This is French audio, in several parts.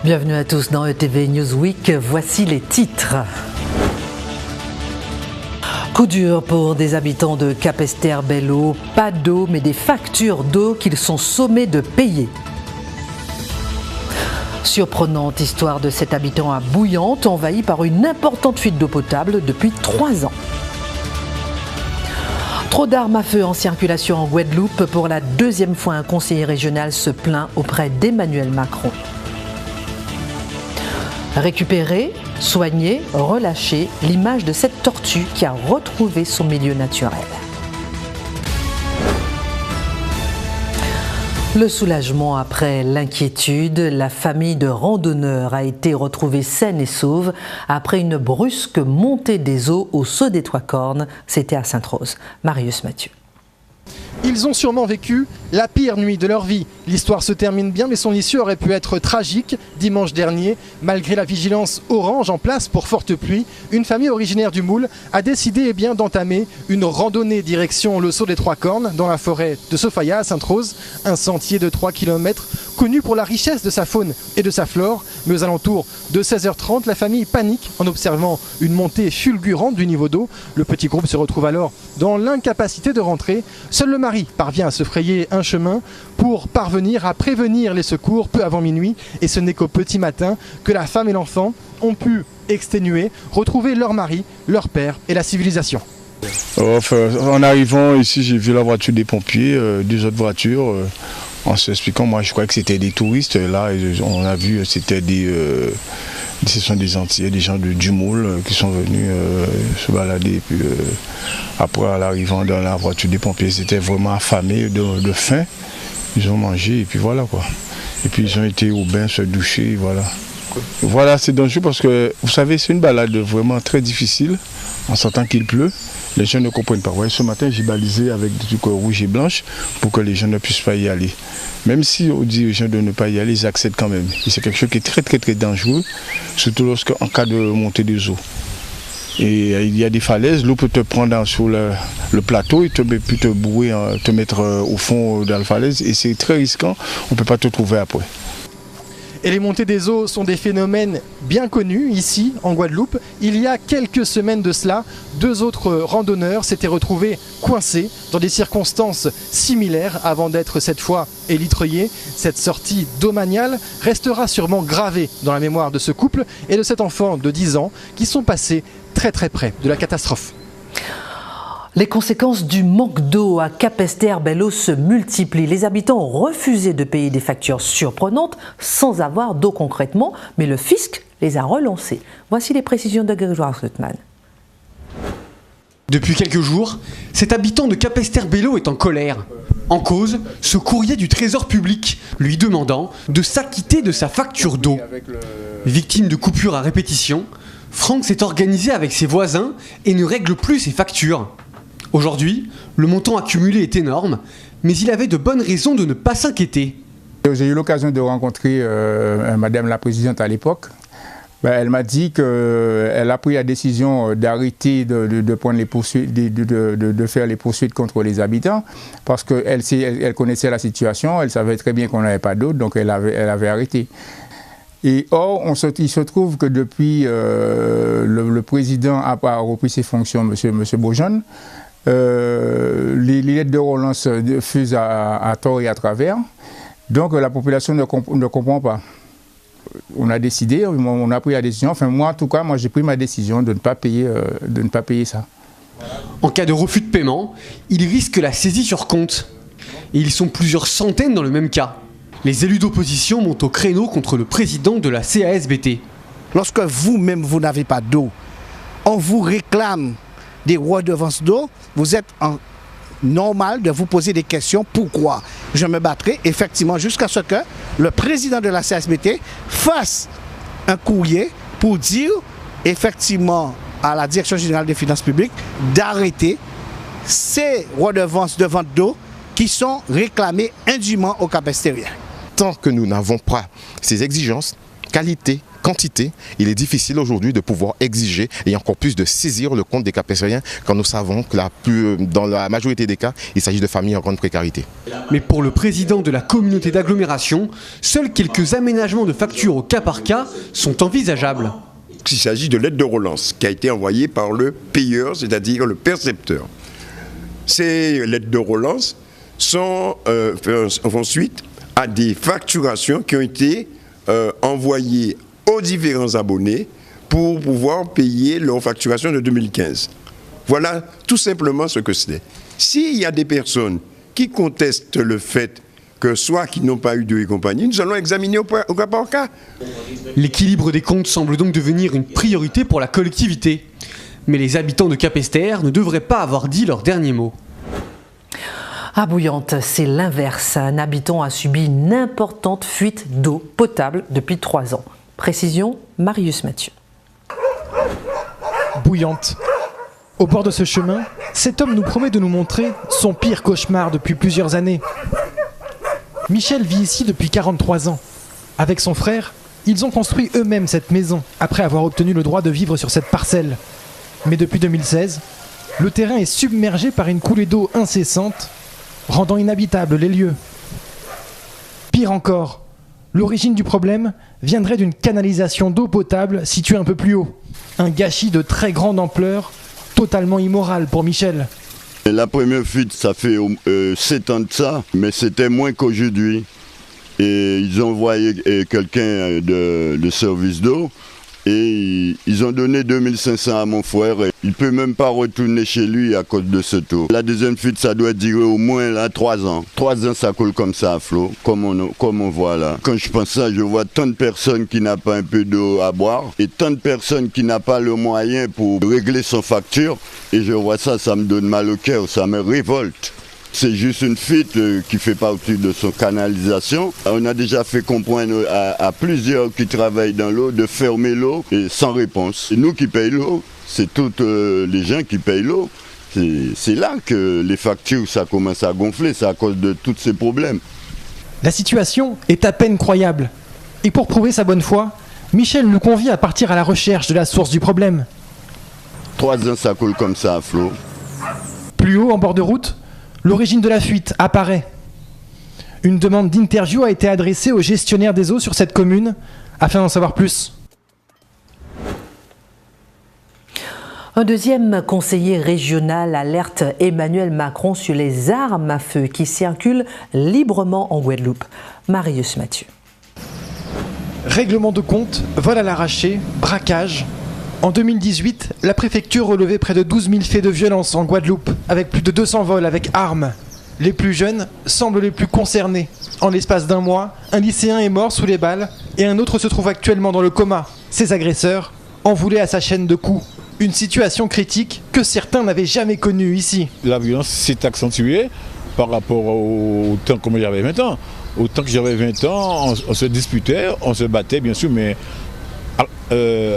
Bienvenue à tous dans ETV Newsweek, voici les titres. Coup dur pour des habitants de Capesterre-Belle-Eau, pas d'eau mais des factures d'eau qu'ils sont sommés de payer. Surprenante histoire de cet habitant à Bouillante, envahi par une importante fuite d'eau potable depuis 3 ans. Trop d'armes à feu en circulation en Guadeloupe. Pour la 2e fois, un conseiller régional se plaint auprès d'Emmanuel Macron. Récupérer, soigner, relâcher, l'image de cette tortue qui a retrouvé son milieu naturel. Le soulagement après l'inquiétude, la famille de randonneurs a été retrouvée saine et sauve après une brusque montée des eaux au Saut des Trois Cornes. C'était à Sainte-Rose. Marius Mathieu. Ils ont sûrement vécu la pire nuit de leur vie. L'histoire se termine bien, mais son issue aurait pu être tragique. Dimanche dernier, malgré la vigilance orange en place pour forte pluie, une famille originaire du Moule a décidé d'entamer une randonnée direction le Saut des Trois Cornes dans la forêt de Sofaya à Sainte-Rose, un sentier de 3 km connu pour la richesse de sa faune et de sa flore. Mais aux alentours de 16h30, la famille panique en observant une montée fulgurante du niveau d'eau. Le petit groupe se retrouve alors dans l'incapacité de rentrer. Seul le mari parvient à se frayer un chemin pour parvenir à prévenir les secours peu avant minuit. Et ce n'est qu'au petit matin que la femme et l'enfant ont pu, exténués, retrouver leur mari, leur père et la civilisation. En arrivant ici, j'ai vu la voiture des pompiers, 2 autres voitures. En s'expliquant, moi je croyais que c'était des touristes. Là, on a vu c'était ce sont des Antillais, des gens du Moule qui sont venus se balader. Et puis après, en arrivant dans la voiture des pompiers, ils étaient vraiment affamés de faim. Ils ont mangé et puis voilà quoi. Et puis ils ont été au bain, se doucher, voilà. Voilà, c'est dangereux parce que vous savez, c'est une balade vraiment très difficile en sentant qu'il pleut. Les gens ne comprennent pas. Ouais, ce matin, j'ai balisé avec des trucs rouges et blanches pour que les gens ne puissent pas y aller. Même si on dit aux gens de ne pas y aller, ils acceptent quand même. Et c'est quelque chose qui est très très très dangereux, surtout en cas de montée des eaux. Et il y a des falaises, l'eau peut te prendre sur le plateau et puis te bourrer, te mettre au fond de la falaise. Et c'est très risquant, on ne peut pas te trouver après. Et les montées des eaux sont des phénomènes bien connus ici en Guadeloupe. Il y a quelques semaines de cela, 2 autres randonneurs s'étaient retrouvés coincés dans des circonstances similaires avant d'être cette fois élitreillés. Cette sortie domaniale restera sûrement gravée dans la mémoire de ce couple et de cet enfant de 10 ans qui sont passés très très près de la catastrophe. Les conséquences du manque d'eau à Capesterre-Belle-Eau se multiplient. Les habitants ont refusé de payer des factures surprenantes sans avoir d'eau concrètement, mais le fisc les a relancés. Voici les précisions de Grégoire Slutman. Depuis quelques jours, cet habitant de Capesterre-Belle-Eau est en colère. En cause, ce courrier du Trésor public lui demandant de s'acquitter de sa facture d'eau. Victime de coupures à répétition, Franck s'est organisé avec ses voisins et ne règle plus ses factures. Aujourd'hui, le montant accumulé est énorme, mais il avait de bonnes raisons de ne pas s'inquiéter. J'ai eu l'occasion de rencontrer Madame la Présidente à l'époque. Elle m'a dit qu'elle a pris la décision d'arrêter de prendre les poursuites, de faire les poursuites contre les habitants, parce qu'elle connaissait la situation, elle savait très bien qu'on n'avait pas d'eau, donc elle avait arrêté. Et or, il se trouve que depuis le président a repris ses fonctions, M. Beaujeune, les lettres de relance fusent à tort et à travers, donc la population ne comprend pas. On a décidé, on a pris la décision, enfin moi en tout cas, j'ai pris ma décision de ne pas payer ça. En cas de refus de paiement, il risque la saisie sur compte. Et ils sont plusieurs centaines dans le même cas. Les élus d'opposition montent au créneau contre le président de la CASBT. Lorsque vous-même vous n'avez pas d'eau, on vous réclame des redevances d'eau, vous êtes normal de vous poser des questions. Pourquoi? Je me battrai effectivement jusqu'à ce que le président de la CASBT fasse un courrier pour dire effectivement à la Direction générale des finances publiques d'arrêter ces redevances de vente d'eau qui sont réclamées indûment aux Capestériens. Tant que nous n'avons pas ces exigences, qualité, quantité, il est difficile aujourd'hui de pouvoir exiger et encore plus de saisir le compte des capestériens quand nous savons que dans la majorité des cas, il s'agit de familles en grande précarité. Mais pour le président de la communauté d'agglomération, seuls quelques aménagements de factures au cas par cas sont envisageables. Il s'agit de l'aide de relance qui a été envoyée par le payeur, c'est-à-dire le percepteur. Ces lettres de relance font suite à des facturations qui ont été envoyées aux différents abonnés pour pouvoir payer leur facturation de 2015. Voilà tout simplement ce que c'est. S'il y a des personnes qui contestent le fait que soit qu'ils n'ont pas eu de compagnie, nous allons examiner au cas par cas. L'équilibre des comptes semble donc devenir une priorité pour la collectivité. Mais les habitants de Capesterre ne devraient pas avoir dit leur dernier mot. À Bouillante, c'est l'inverse. Un habitant a subi une importante fuite d'eau potable depuis 3 ans. Précision, Marius Mathieu. Bouillante. Au bord de ce chemin, cet homme nous promet de nous montrer son pire cauchemar depuis plusieurs années. Michel vit ici depuis 43 ans. Avec son frère, ils ont construit eux-mêmes cette maison après avoir obtenu le droit de vivre sur cette parcelle. Mais depuis 2016, le terrain est submergé par une coulée d'eau incessante, rendant inhabitables les lieux. Pire encore, l'origine du problème viendrait d'une canalisation d'eau potable située un peu plus haut. Un gâchis de très grande ampleur, totalement immoral pour Michel. La première fuite, ça fait 7 ans de ça, mais c'était moins qu'aujourd'hui. Et ils ont envoyé quelqu'un de service d'eau et ils ont donné 2500 à mon frère. Il ne peut même pas retourner chez lui à cause de ce taux. La deuxième fuite, ça doit durer au moins 3 ans. 3 ans, ça coule comme ça à flot, comme on voit là. Quand je pense ça, je vois tant de personnes qui n'ont pas un peu d'eau à boire et tant de personnes qui n'ont pas le moyen pour régler son facture. Et je vois ça, ça me donne mal au cœur, ça me révolte. C'est juste une fuite qui fait partie de son canalisation. On a déjà fait comprendre à plusieurs qui travaillent dans l'eau de fermer l'eau et sans réponse. Et nous qui payons l'eau, c'est toutes les gens qui payent l'eau. C'est là que les factures, ça commence à gonfler, c'est à cause de tous ces problèmes. La situation est à peine croyable. Et pour prouver sa bonne foi, Michel nous convie à partir à la recherche de la source du problème. 3 ans, ça coule comme ça à flot. Plus haut, en bord de route, l'origine de la fuite apparaît. Une demande d'interview a été adressée au gestionnaire des eaux sur cette commune afin d'en savoir plus. Un deuxième conseiller régional alerte Emmanuel Macron sur les armes à feu qui circulent librement en Guadeloupe. Marius Mathieu. Règlement de compte, vol à l'arraché, braquage. En 2018, la préfecture relevait près de 12 000 faits de violence en Guadeloupe, avec plus de 200 vols avec armes. Les plus jeunes semblent les plus concernés. En l'espace d'un mois, un lycéen est mort sous les balles et un autre se trouve actuellement dans le coma. Ses agresseurs en voulaient à sa chaîne de coups. Une situation critique que certains n'avaient jamais connue ici. La violence s'est accentuée par rapport au temps comme j'avais 20 ans. Au temps que j'avais 20 ans, on se disputait, on se battait bien sûr, mais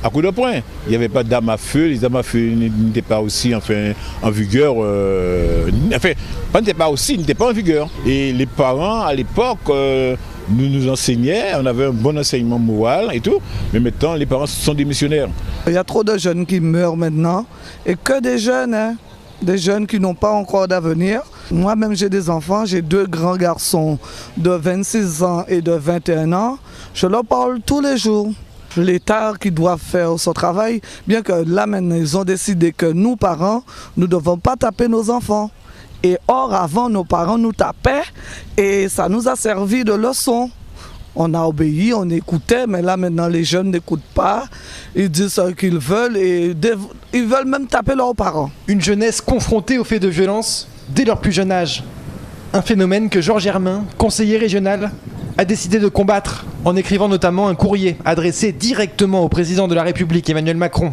à coup de poing. Il n'y avait pas d'armes à feu, les armes à feu n'étaient pas aussi en vigueur. N'étaient pas en vigueur. Et les parents, à l'époque, nous enseignaient, on avait un bon enseignement moral et tout, mais maintenant les parents sont des missionnaires. Il y a trop de jeunes qui meurent maintenant, et que des jeunes qui n'ont pas encore d'avenir. Moi-même j'ai des enfants, j'ai 2 grands garçons de 26 ans et de 21 ans. Je leur parle tous les jours. L'État qui doit faire son travail, bien que là maintenant ils ont décidé que nous parents, nous ne devons pas taper nos enfants. Et or avant nos parents nous tapaient et ça nous a servi de leçon. On a obéi, on écoutait, mais là maintenant les jeunes n'écoutent pas, ils disent ce qu'ils veulent et ils veulent même taper leurs parents. Une jeunesse confrontée aux faits de violence dès leur plus jeune âge. Un phénomène que Georges Hermin, conseiller régional, a décidé de combattre en écrivant notamment un courrier adressé directement au président de la République Emmanuel Macron.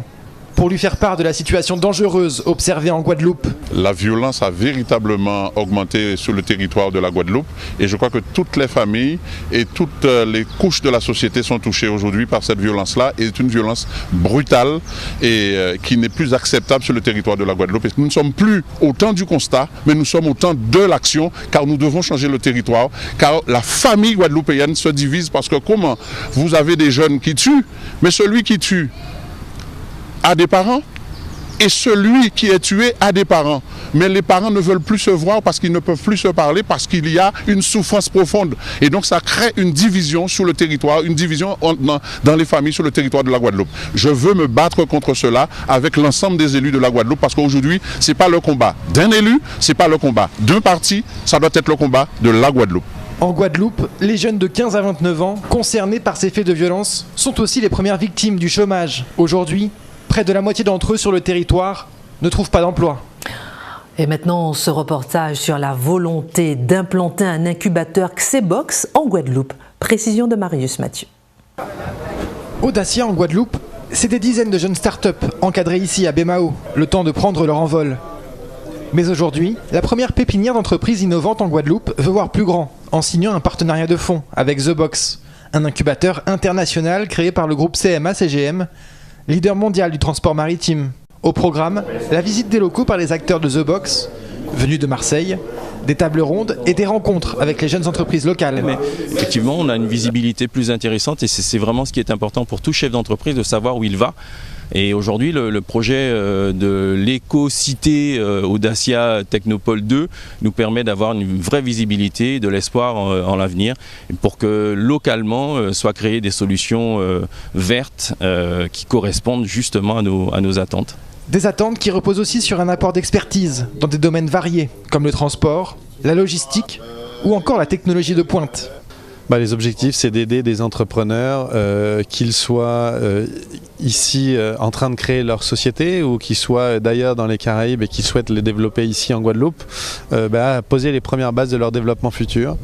pour lui faire part de la situation dangereuse observée en Guadeloupe. La violence a véritablement augmenté sur le territoire de la Guadeloupe et je crois que toutes les familles et toutes les couches de la société sont touchées aujourd'hui par cette violence-là et c'est une violence brutale et qui n'est plus acceptable sur le territoire de la Guadeloupe. Et nous ne sommes plus au temps du constat, mais nous sommes au temps de l'action car nous devons changer le territoire, car la famille guadeloupéenne se divise parce que comment vous avez des jeunes qui tuent, mais celui qui tue a des parents et celui qui est tué a des parents. Mais les parents ne veulent plus se voir parce qu'ils ne peuvent plus se parler, parce qu'il y a une souffrance profonde. Et donc ça crée une division sur le territoire, une division dans les familles sur le territoire de la Guadeloupe. Je veux me battre contre cela avec l'ensemble des élus de la Guadeloupe parce qu'aujourd'hui, ce n'est pas le combat d'un élu, ce n'est pas le combat d'un parti, ça doit être le combat de la Guadeloupe. En Guadeloupe, les jeunes de 15 à 29 ans concernés par ces faits de violence sont aussi les premières victimes du chômage. Aujourd'hui, près de la moitié d'entre eux sur le territoire ne trouvent pas d'emploi. Et maintenant, ce reportage sur la volonté d'implanter un incubateur Xebox en Guadeloupe. Précision de Marius Mathieu. Audacia en Guadeloupe, c'est des dizaines de jeunes start-up encadrés ici à Bémao, le temps de prendre leur envol. Mais aujourd'hui, la première pépinière d'entreprises innovantes en Guadeloupe veut voir plus grand, en signant un partenariat de fonds avec The Box, un incubateur international créé par le groupe CMA-CGM, leader mondial du transport maritime. Au programme, la visite des locaux par les acteurs de The Box, venus de Marseille, des tables rondes et des rencontres avec les jeunes entreprises locales. Mais effectivement, on a une visibilité plus intéressante et c'est vraiment ce qui est important pour tout chef d'entreprise de savoir où il va. Et aujourd'hui, le projet de l'éco-cité Audacia Technopole 2 nous permet d'avoir une vraie visibilité, de l'espoir en l'avenir, pour que localement soient créées des solutions vertes qui correspondent justement à nos attentes. Des attentes qui reposent aussi sur un apport d'expertise dans des domaines variés, comme le transport, la logistique ou encore la technologie de pointe. Les objectifs, c'est d'aider des entrepreneurs, qu'ils soient ici en train de créer leur société ou qu'ils soient d'ailleurs dans les Caraïbes et qui souhaitent les développer ici en Guadeloupe, à poser les premières bases de leur développement futur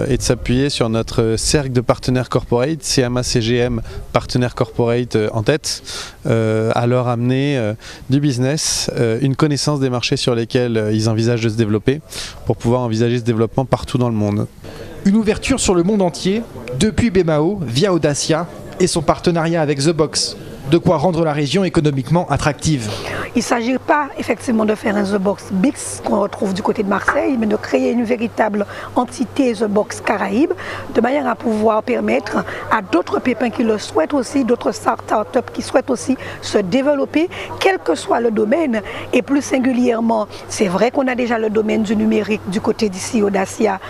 et de s'appuyer sur notre cercle de partenaires corporate, CMA-CGM partenaires corporate en tête, à leur amener du business, une connaissance des marchés sur lesquels ils envisagent de se développer pour pouvoir envisager ce développement partout dans le monde. Une ouverture sur le monde entier, depuis Bémao, via Audacia et son partenariat avec The Box. De quoi rendre la région économiquement attractive. Il ne s'agit pas effectivement de faire un The Box BIX qu'on retrouve du côté de Marseille, mais de créer une véritable entité The Box Caraïbes, de manière à pouvoir permettre à d'autres pépins qui le souhaitent aussi, d'autres start-up qui souhaitent aussi se développer, quel que soit le domaine. Et plus singulièrement, c'est vrai qu'on a déjà le domaine du numérique du côté d'ici, Audacia,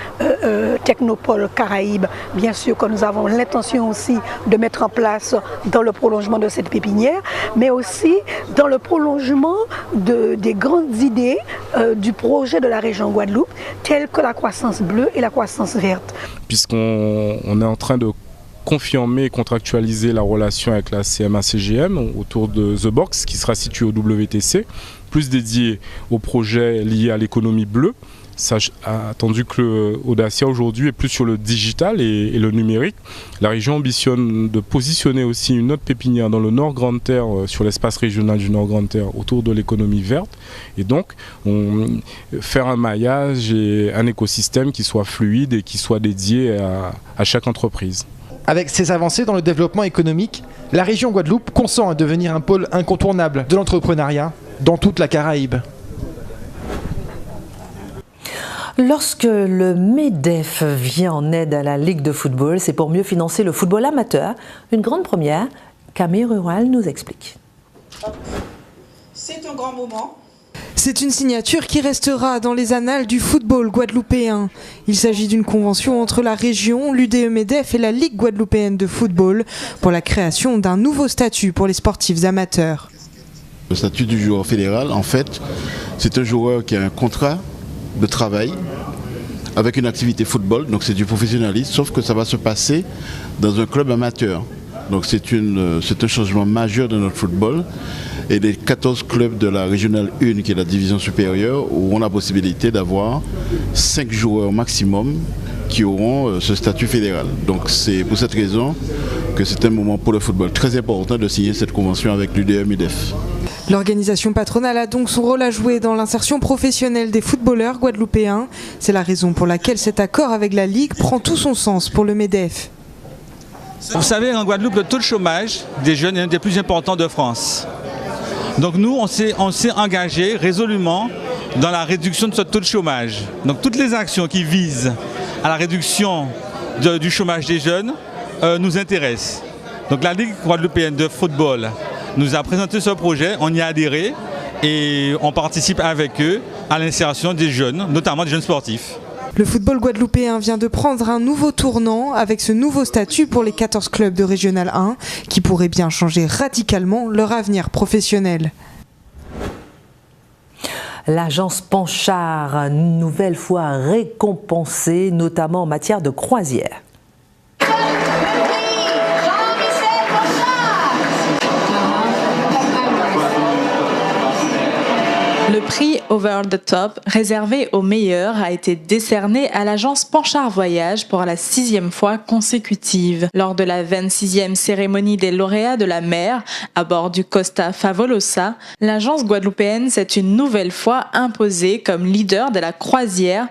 Technopole Caraïbes. Bien sûr que nous avons l'intention aussi de mettre en place dans le prolongement de cette pépinière, mais aussi dans le prolongement des grandes idées du projet de la région Guadeloupe, telles que la croissance bleue et la croissance verte. Puisqu'on est en train de confirmer et contractualiser la relation avec la CMA-CGM autour de The Box, qui sera située au WTC, plus dédié aux projets liés à l'économie bleue. Attendu que Audacia aujourd'hui est plus sur le digital et le numérique. La région ambitionne de positionner aussi une autre pépinière dans le Nord Grande Terre, sur l'espace régional du Nord Grande Terre, autour de l'économie verte. Et donc, faire un maillage et un écosystème qui soit fluide et qui soit dédié à chaque entreprise. Avec ces avancées dans le développement économique, la région Guadeloupe consent à devenir un pôle incontournable de l'entrepreneuriat dans toute la Caraïbe. Lorsque le MEDEF vient en aide à la Ligue de football, c'est pour mieux financer le football amateur. Une grande première, Camille Rural nous explique. C'est un grand moment. C'est une signature qui restera dans les annales du football guadeloupéen. Il s'agit d'une convention entre la région, l'UDE-MEDEF et la Ligue guadeloupéenne de football pour la création d'un nouveau statut pour les sportifs amateurs. Le statut du joueur fédéral, en fait, c'est un joueur qui a un contrat de travail avec une activité football, donc c'est du professionnalisme, sauf que ça va se passer dans un club amateur. Donc c'est un changement majeur de notre football. Et les 14 clubs de la régionale 1, qui est la division supérieure, auront la possibilité d'avoir 5 joueurs maximum qui auront ce statut fédéral. Donc c'est pour cette raison que c'est un moment pour le football très important de signer cette convention avec l'UDE-MEDEF. L'organisation patronale a donc son rôle à jouer dans l'insertion professionnelle des footballeurs guadeloupéens. C'est la raison pour laquelle cet accord avec la Ligue prend tout son sens pour le MEDEF. Vous savez, en Guadeloupe, le taux de chômage des jeunes est un des plus importants de France. Donc nous, on s'est engagé résolument dans la réduction de ce taux de chômage. Donc toutes les actions qui visent à la réduction du chômage des jeunes nous intéressent. Donc la Ligue guadeloupéenne de football nous a présenté ce projet, on y a adhéré et on participe avec eux à l'insertion des jeunes, notamment des jeunes sportifs. Le football guadeloupéen vient de prendre un nouveau tournant avec ce nouveau statut pour les 14 clubs de Régional 1 qui pourrait bien changer radicalement leur avenir professionnel. L'agence Panchard, une nouvelle fois récompensée, notamment en matière de croisière. Le prix Over the Top, réservé aux meilleurs, a été décerné à l'agence Panchard Voyage pour la 6e fois consécutive. Lors de la 26e cérémonie des lauréats de la mer, à bord du Costa Favolosa, l'agence guadeloupéenne s'est une nouvelle fois imposée comme leader de la croisière.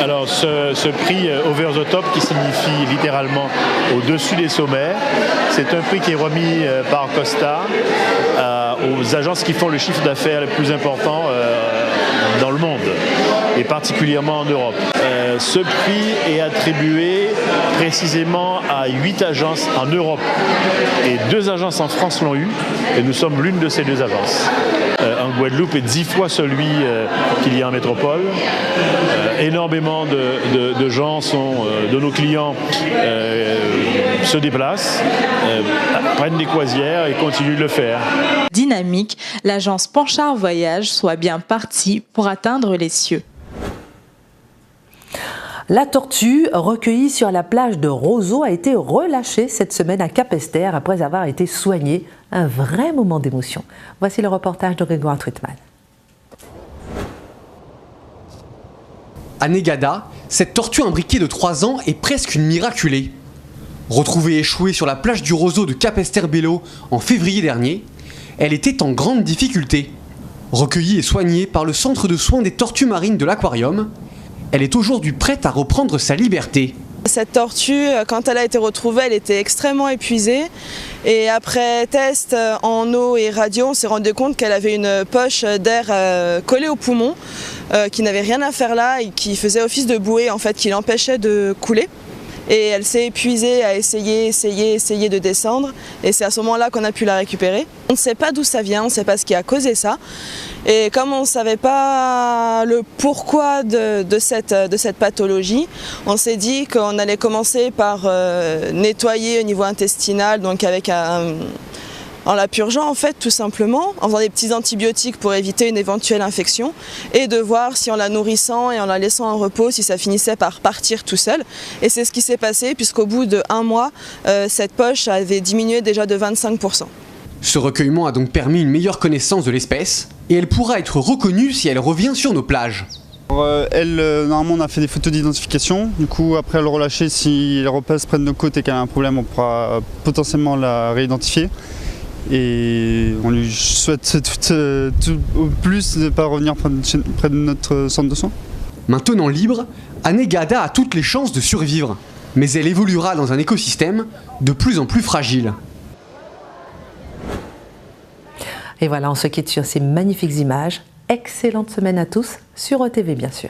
Alors ce prix Over the Top, qui signifie littéralement au-dessus des sommets, c'est un prix qui est remis par Costa aux agences qui font le chiffre d'affaires le plus important dans le monde, et particulièrement en Europe. Ce prix est attribué précisément à 8 agences en Europe, et 2 agences en France l'ont eu, et nous sommes l'une de ces 2 agences. En Guadeloupe est 10 fois celui qu'il y a en métropole. Énormément de gens de nos clients se déplacent, prennent des croisières et continuent de le faire. Dynamique, l'agence Panchard Voyage soit bien partie pour atteindre les cieux. La tortue recueillie sur la plage de Roseau a été relâchée cette semaine à Capesterre après avoir été soignée. Un vrai moment d'émotion. Voici le reportage de Grégoire Truitman. À Negada, cette tortue imbriquée de 3 ans est presque une miraculée. Retrouvée échouée sur la plage du Roseau de Capesterre-Belo en février dernier, elle était en grande difficulté. Recueillie et soignée par le centre de soins des tortues marines de l'aquarium, elle est aujourd'hui prête à reprendre sa liberté. Cette tortue, quand elle a été retrouvée, elle était extrêmement épuisée. Et après test en eau et radio, on s'est rendu compte qu'elle avait une poche d'air collée au poumon, qui n'avait rien à faire là et qui faisait office de bouée, en fait, qui l'empêchait de couler. Et elle s'est épuisée à essayer de descendre. Et c'est à ce moment-là qu'on a pu la récupérer. On ne sait pas d'où ça vient, on ne sait pas ce qui a causé ça. Et comme on ne savait pas le pourquoi de cette pathologie, on s'est dit qu'on allait commencer par nettoyer au niveau intestinal, donc avec en la purgeant en fait tout simplement, en faisant des petits antibiotiques pour éviter une éventuelle infection, et de voir si en la nourrissant et en la laissant en repos, si ça finissait par partir tout seul. Et c'est ce qui s'est passé, puisqu'au bout d'1 mois, cette poche avait diminué déjà de 25%. Ce recueillement a donc permis une meilleure connaissance de l'espèce, et elle pourra être reconnue si elle revient sur nos plages. Normalement on a fait des photos d'identification, du coup après le relâcher, si les repasses prennent nos côtes et qu'elle a un problème, on pourra potentiellement la réidentifier. Et on lui souhaite au plus de ne pas revenir près de notre centre de soins. Maintenant libre, Anegada a toutes les chances de survivre, mais elle évoluera dans un écosystème de plus en plus fragile. Et voilà, on se quitte sur ces magnifiques images. Excellente semaine à tous sur ETV bien sûr.